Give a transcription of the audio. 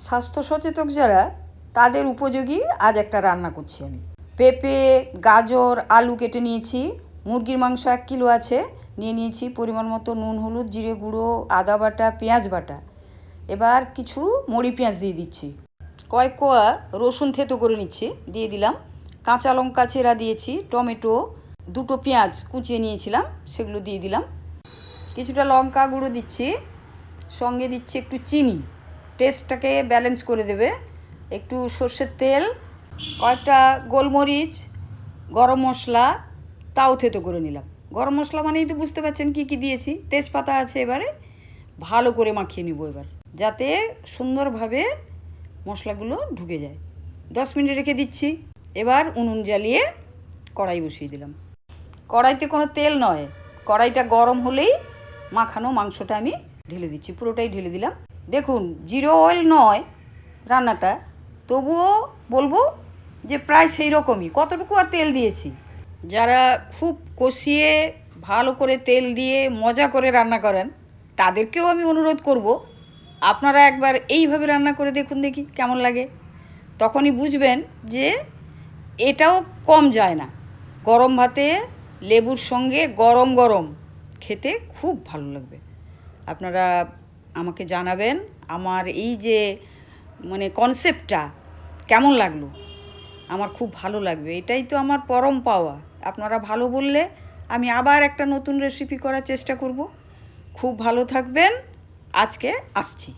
স্বাস্থ্য সচেতক যারা তাদের উপযোগী আজ একটা রান্না করছি আমি। পেঁপে, গাজর, আলু কেটে নিয়েছি। মুরগির মাংস 1 কিলো আছে, নিয়েছি পরিমাণ মতো নুন, হলুদ, জিরে গুঁড়ো, আদা বাটা, পেঁয়াজ বাটা। এবার কিছু মরি পেঁয়াজ দিয়ে দিচ্ছি। কয়েক কোয়া রসুন থেতো করে নিচ্ছি, দিয়ে দিলাম। কাঁচা লঙ্কা চেরা দিয়েছি, টমেটো, 2টো পেঁয়াজ কুচিয়ে নিয়েছিলাম সেগুলো দিয়ে দিলাম। কিছুটা লঙ্কা গুঁড়ো দিচ্ছি, সঙ্গে দিচ্ছি একটু চিনি, টেস্টটাকে ব্যালেন্স করে দেবে। একটু সর্ষের তেল, কয়েকটা গোলমরিচ, গরম মশলা তাও থেতো করে নিলাম। গরম মশলা মানেই তো বুঝতে পারছেন কী কী দিয়েছি। তেজপাতা আছে। এবারে ভালো করে মাখিয়ে নিব এবার, যাতে সুন্দরভাবে মশলাগুলো ঢুকে যায়। 10 মিনিট রেখে দিচ্ছি। এবার উনুন জ্বালিয়ে কড়াই বসিয়ে দিলাম। কড়াইতে কোনো তেল নয়, কড়াইটা গরম হলেই মাখানো মাংসটা আমি ঢেলে দিচ্ছি, পুরোটাই ঢেলে দিলাম। দেখুন, জিরো অয়েল নয় রান্নাটা, তবুও বলবো যে প্রায় সেই রকমই। কতটুকু আর তেল দিয়েছি। যারা খুব কষিয়ে ভালো করে তেল দিয়ে মজা করে রান্না করেন তাদেরকেও আমি অনুরোধ করব, আপনারা একবার এইভাবে রান্না করে দেখুন, দেখি কেমন লাগে। তখনই বুঝবেন যে এটাও কম যায় না। গরম ভাতে লেবুর সঙ্গে গরম গরম খেতে খুব ভালো লাগবে। আপনারা আমাকে জানাবেন আমার এই যে কনসেপ্টটা কেমন লাগলো। আমার খুব ভালো লাগবে, এটাই তো আমার পরম পাওয়া। আপনারা ভালো বললে আমি আবার একটা নতুন রেসিপি করার চেষ্টা করব। খুব ভালো থাকবেন। আজকে আসছি।